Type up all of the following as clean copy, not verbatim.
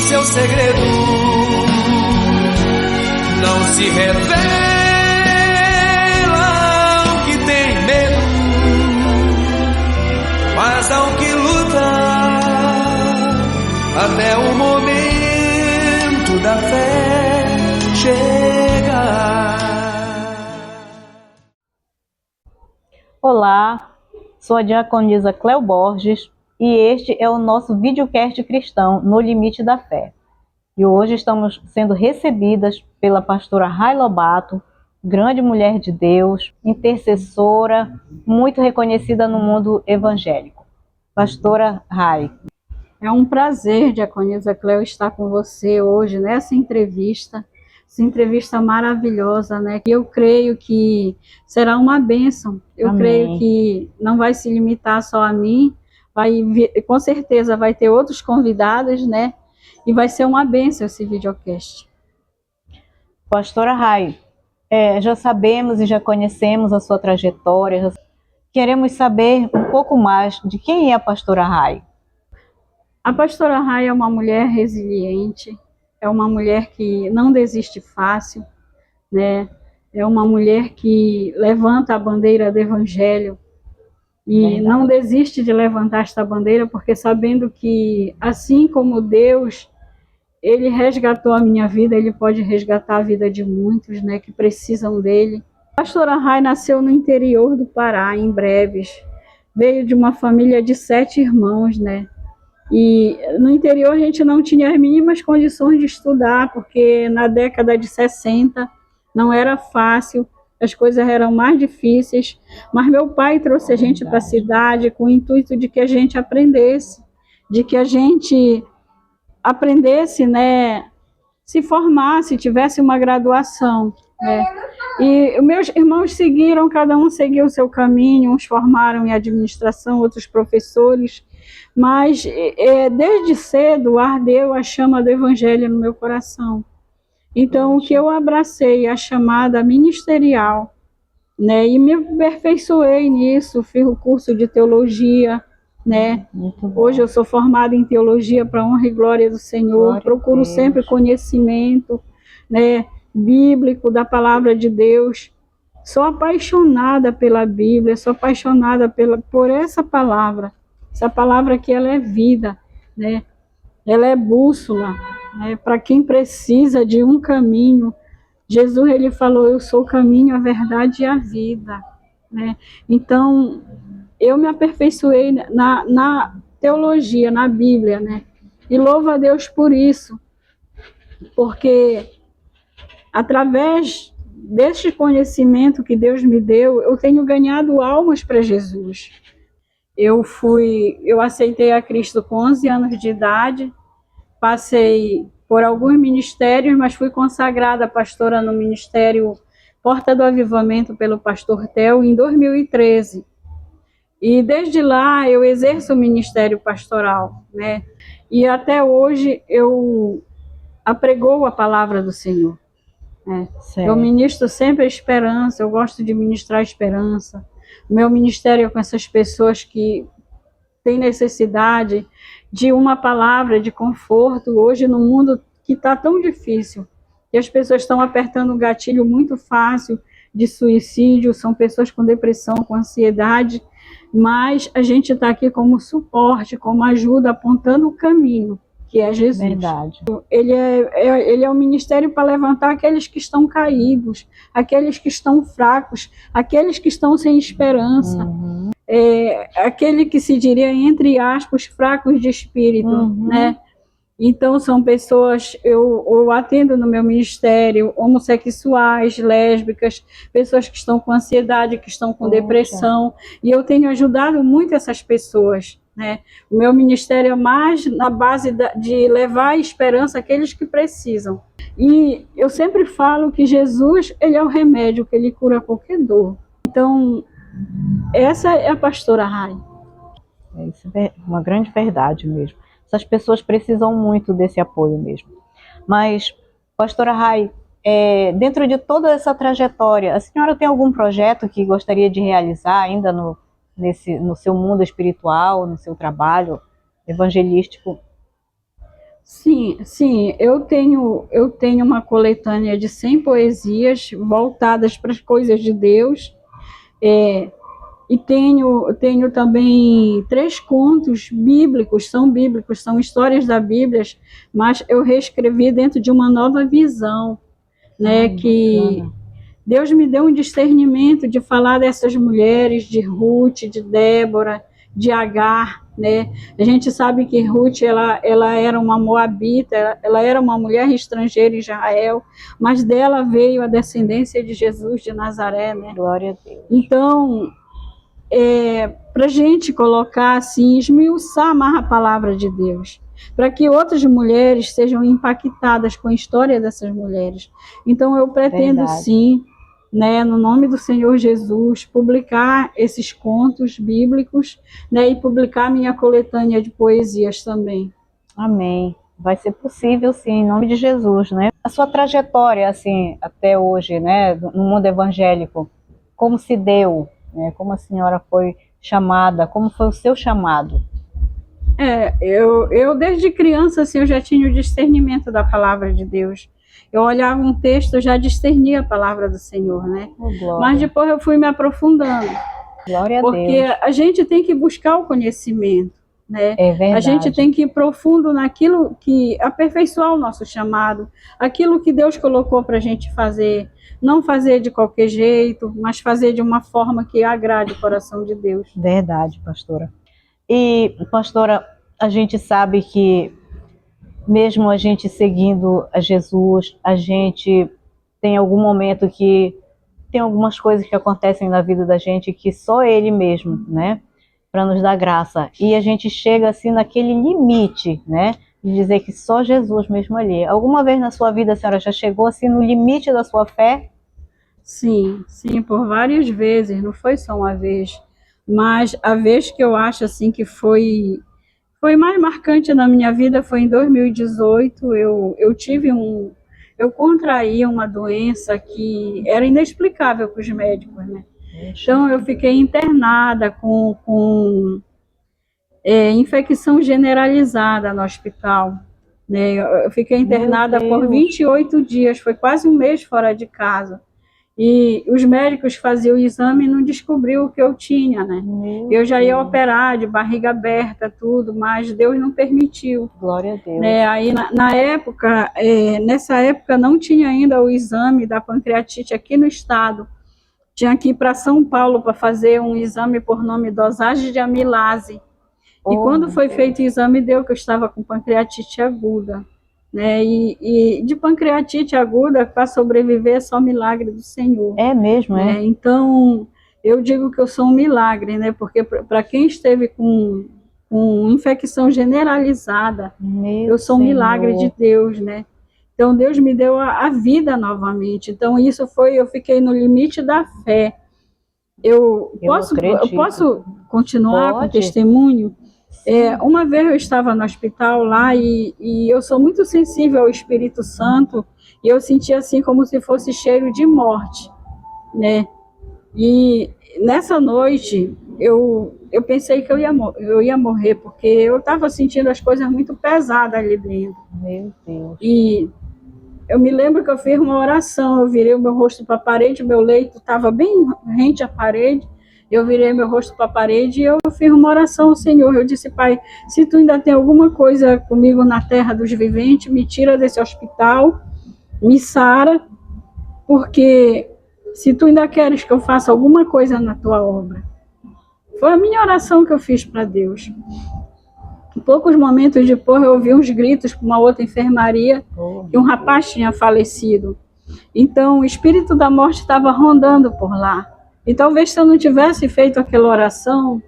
seu segredo não se revela ao que tem medo, mas ao que luta até o momento da fé chegar. Olá, sou a diaconisa Cléo Borges e este é o nosso videocast cristão No Limite da Fé. E hoje estamos sendo recebidas pela pastora Rai Lobato, grande mulher de Deus, intercessora, muito reconhecida no mundo evangélico. Pastora Rai. É um prazer, diaconisa Cléo, estar com você hoje nessa entrevista. Essa entrevista maravilhosa, né? Eu creio que será uma bênção. Eu Amém. Creio que não vai se limitar só a mim, com certeza vai ter outros convidados, né? E vai ser uma bênção esse videocast. Pastora Rai, já sabemos e já conhecemos a sua trajetória. Queremos saber um pouco mais de quem é a pastora Rai. A pastora Rai é uma mulher resiliente, é uma mulher que não desiste fácil, né? É uma mulher que levanta a bandeira do evangelho e Verdade. Não desiste de levantar esta bandeira, porque sabendo que, assim como Deus, Ele resgatou a minha vida, Ele pode resgatar a vida de muitos, né, que precisam dele. A pastora Rai nasceu no interior do Pará, em Breves. Veio de uma família de 7 irmãos, né? E no interior a gente não tinha as mínimas condições de estudar, porque na década de 60 não era fácil, as coisas eram mais difíceis, mas meu pai trouxe a gente para a cidade com o intuito de que a gente aprendesse, né, se formasse, tivesse uma graduação, né? E meus irmãos seguiram, cada um seguiu o seu caminho, uns formaram em administração, outros professores, mas desde cedo ardeu a chama do evangelho no meu coração. Então, o que eu abracei, a chamada ministerial, né, e me aperfeiçoei nisso, fiz o curso de teologia, né? Hoje eu sou formada em teologia para honra e glória do Senhor, procuro sempre conhecimento, né, bíblico da palavra de Deus. Sou apaixonada pela Bíblia, sou apaixonada por essa palavra que ela é vida, né? Ela é bússola, né, para quem precisa de um caminho. Jesus, ele falou, eu sou o caminho, a verdade e a vida, né? Então, eu me aperfeiçoei na teologia, na Bíblia, né? E louvo a Deus por isso, porque através deste conhecimento que Deus me deu, eu tenho ganhado almas para Jesus. Eu aceitei a Cristo com 11 anos de idade, passei por alguns ministérios, mas fui consagrada pastora no ministério Porta do Avivamento pelo pastor Theo em 2013. E desde lá eu exerço o ministério pastoral, né? E até hoje eu apregoo a palavra do Senhor. Né? Eu ministro sempre a esperança, eu gosto de ministrar a esperança. O meu ministério é com essas pessoas que têm necessidade de uma palavra de conforto, hoje no mundo que está tão difícil, e as pessoas estão apertando um gatilho muito fácil de suicídio, são pessoas com depressão, com ansiedade, mas a gente está aqui como suporte, como ajuda, apontando o caminho, que é Jesus. Verdade. Ele é um ministério para levantar aqueles que estão caídos, aqueles que estão fracos, aqueles que estão sem esperança. Aquele que se diria, entre aspas, fracos de espírito, né? Então, são pessoas, eu atendo no meu ministério, homossexuais, lésbicas, pessoas que estão com ansiedade, que estão com depressão, e eu tenho ajudado muito essas pessoas, né? O meu ministério é mais na base de levar a esperança àqueles que precisam. E eu sempre falo que Jesus, ele é o remédio, que ele cura qualquer dor. Então, essa é a pastora Rai. Isso é uma grande verdade mesmo. Essas pessoas precisam muito desse apoio mesmo. Mas, pastora Rai, dentro de toda essa trajetória, a senhora tem algum projeto que gostaria de realizar ainda no seu mundo espiritual, no seu trabalho evangelístico? Sim, sim, eu tenho uma coletânea de 100 poesias voltadas para as coisas de Deus, é, e tenho também 3 contos bíblicos, são histórias da Bíblia, mas eu reescrevi dentro de uma nova visão, né, que Bacana. Deus me deu um discernimento de falar dessas mulheres, de Ruth, de Débora, de Agar, né? A gente sabe que Ruth, ela era uma moabita, ela era uma mulher estrangeira em Israel, mas dela veio a descendência de Jesus de Nazaré, né? Glória a Deus. Então, para a gente colocar assim, esmiuçar mais a palavra de Deus, para que outras mulheres sejam impactadas com a história dessas mulheres. Então, eu pretendo Verdade. sim, né, no nome do Senhor Jesus, publicar esses contos bíblicos, né, e publicar minha coletânea de poesias também. Amém. Vai ser possível, sim, em nome de Jesus, né? A sua trajetória, assim, até hoje, né, no mundo evangélico, como se deu, né? Como a senhora foi chamada, como foi o seu chamado? Eu desde criança, assim, eu já tinha o discernimento da palavra de Deus. Eu olhava um texto, eu já discernia a palavra do Senhor, né? Oh, glória. Mas depois eu fui me aprofundando, Glória a porque Deus. a gente tem que buscar o conhecimento, né? É verdade. A gente tem que ir profundo naquilo que aperfeiçoar o nosso chamado, aquilo que Deus colocou para a gente fazer, não fazer de qualquer jeito, mas fazer de uma forma que agrade o coração de Deus. Verdade, pastora. E, pastora, a gente sabe que mesmo a gente seguindo a Jesus, a gente tem algum momento que tem algumas coisas que acontecem na vida da gente que só Ele mesmo, né, para nos dar graça. E a gente chega assim naquele limite, né, de dizer que só Jesus mesmo ali. Alguma vez na sua vida a senhora já chegou assim no limite da sua fé? Sim, sim, por várias vezes, não foi só uma vez, mas a vez que eu acho assim que foi mais marcante na minha vida foi em 2018. Eu contraí uma doença que era inexplicável para os médicos, né? Então eu fiquei internada com infecção generalizada no hospital, né? Eu fiquei internada por 28 dias, foi quase um mês fora de casa. E os médicos faziam o exame e não descobriu o que eu tinha, né? Eu já ia operar de barriga aberta, tudo, mas Deus não permitiu. Glória a Deus. Né? Aí, na época, nessa época, não tinha ainda o exame da pancreatite aqui no estado. Tinha que ir para São Paulo para fazer um exame por nome dosagem de amilase. E quando foi feito o exame, deu que eu estava com pancreatite aguda. Né? E de pancreatite aguda, para sobreviver, é só milagre do Senhor. É mesmo, é? Então, eu digo que eu sou um milagre, né? Porque para quem esteve com infecção generalizada, eu sou um milagre de Deus, né? Então, Deus me deu a vida novamente. Então, eu fiquei no limite da fé. Eu posso continuar com o testemunho? Uma vez eu estava no hospital lá e eu sou muito sensível ao Espírito Santo e eu sentia assim como se fosse cheiro de morte, né? E nessa noite eu pensei que eu ia morrer, porque eu estava sentindo as coisas muito pesadas ali dentro. Meu Deus. E eu me lembro que eu fiz uma oração, eu virei o meu rosto para a parede, o meu leito estava bem rente à parede. Eu virei meu rosto para a parede e eu fiz uma oração ao Senhor. Eu disse: Pai, se tu ainda tem alguma coisa comigo na terra dos viventes, me tira desse hospital, me sara, porque se tu ainda queres que eu faça alguma coisa na tua obra. Foi a minha oração que eu fiz para Deus. Em poucos momentos depois eu ouvi uns gritos para uma outra enfermaria que um rapaz tinha falecido. Então o espírito da morte estava rondando por lá. E talvez se eu não tivesse feito aquela oração,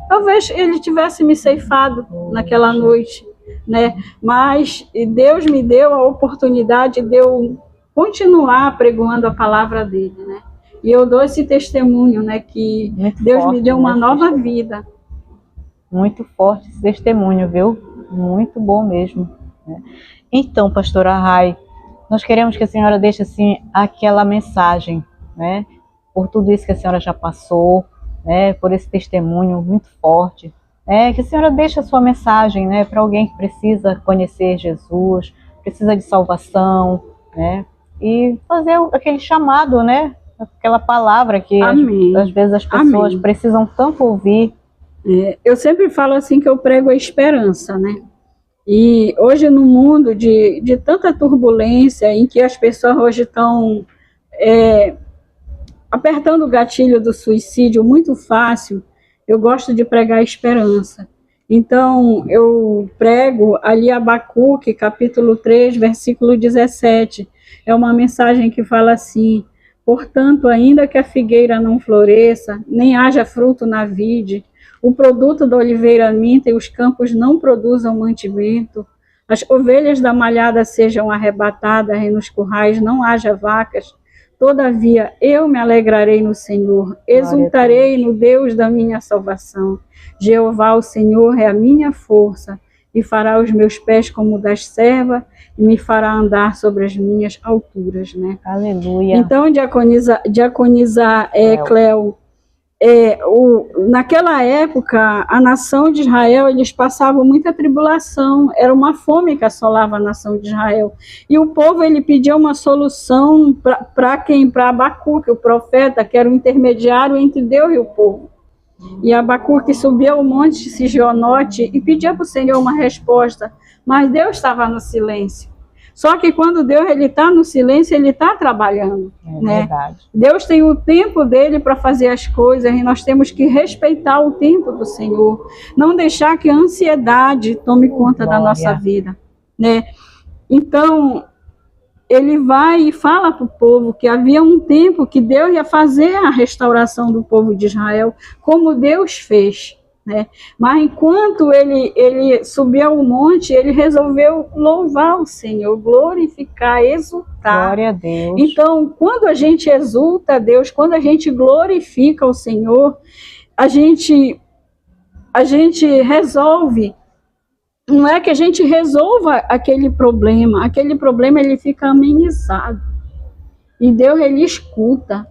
talvez ele tivesse me ceifado naquela noite, né? Mas Deus me deu a oportunidade de eu continuar pregando a palavra dele, né? E eu dou esse testemunho, né? Que muito Deus forte, me deu uma nova vida. Muito forte esse testemunho, viu? Muito bom mesmo. Né? Então, pastora Rai, nós queremos que a senhora deixe assim aquela mensagem, né? Por tudo isso que a senhora já passou, né, por esse testemunho muito forte, Que a senhora deixe a sua mensagem, né, para alguém que precisa conhecer Jesus, precisa de salvação, né, e fazer aquele chamado, né, aquela palavra que às vezes as pessoas precisam tanto ouvir. Eu sempre falo assim que eu prego a esperança, né? E hoje no mundo de tanta turbulência, em que as pessoas hoje estão apertando o gatilho do suicídio muito fácil, eu gosto de pregar a esperança. Então, eu prego ali Abacuque, capítulo 3, versículo 17. É uma mensagem que fala assim: portanto, ainda que a figueira não floresça, nem haja fruto na vide, o produto da oliveira minta e os campos não produzam mantimento, as ovelhas da malhada sejam arrebatadas e nos currais não haja vacas, todavia eu me alegrarei no Senhor, exultarei no Deus da minha salvação. Jeová, o Senhor, é a minha força, e fará os meus pés como das servas, e me fará andar sobre as minhas alturas, né? Aleluia. Então, diaconisa Cléo, naquela época, a nação de Israel, eles passavam muita tribulação, era uma fome que assolava a nação de Israel. E o povo, ele pedia uma solução para quem? Para Abacuque, o profeta, que era o intermediário entre Deus e o povo. E Abacuque subia ao monte Sigionote e pedia para o Senhor uma resposta, mas Deus estava no silêncio. Só que quando Deus está no silêncio, Ele está trabalhando. Né? Verdade. Deus tem o tempo dele para fazer as coisas e nós temos que respeitar o tempo do Senhor. Não deixar que a ansiedade tome conta da nossa vida. Né? Então, Ele vai e fala para o povo que havia um tempo que Deus ia fazer a restauração do povo de Israel, como Deus fez. Né? Mas enquanto ele subia ao monte, ele resolveu louvar o Senhor, glorificar, exultar. Glória a Deus. Então, quando a gente exulta a Deus, quando a gente glorifica o Senhor, a gente resolve. Não é que a gente resolva aquele problema ele fica amenizado. E Deus, Ele escuta.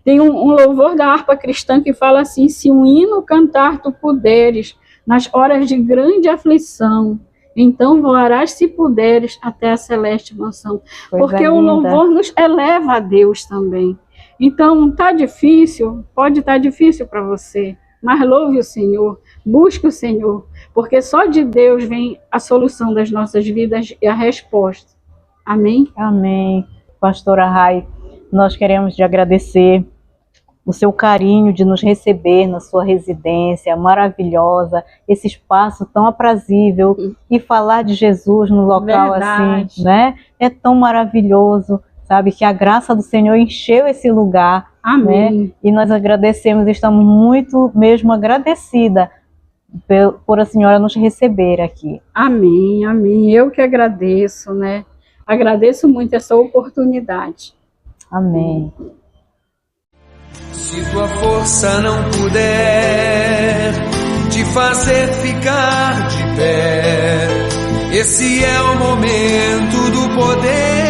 Tem um louvor da harpa cristã que fala assim: se um hino cantar tu puderes, nas horas de grande aflição, então voarás se puderes até a celeste mansão. Porque o louvor nos eleva a Deus também. Então, tá difícil, pode estar difícil para você, mas louve o Senhor, busque o Senhor, porque só de Deus vem a solução das nossas vidas e a resposta. Amém? Amém. Pastora Rai, nós queremos te agradecer o seu carinho de nos receber na sua residência maravilhosa, esse espaço tão aprazível, e falar de Jesus no local assim, né? É tão maravilhoso, sabe? Que a graça do Senhor encheu esse lugar. Amém. Né? E nós agradecemos, estamos muito mesmo agradecida por a senhora nos receber aqui. Amém, amém. Eu que agradeço, né? Agradeço muito essa oportunidade. Amém. Se tua força não puder te fazer ficar de pé, esse é o momento do poder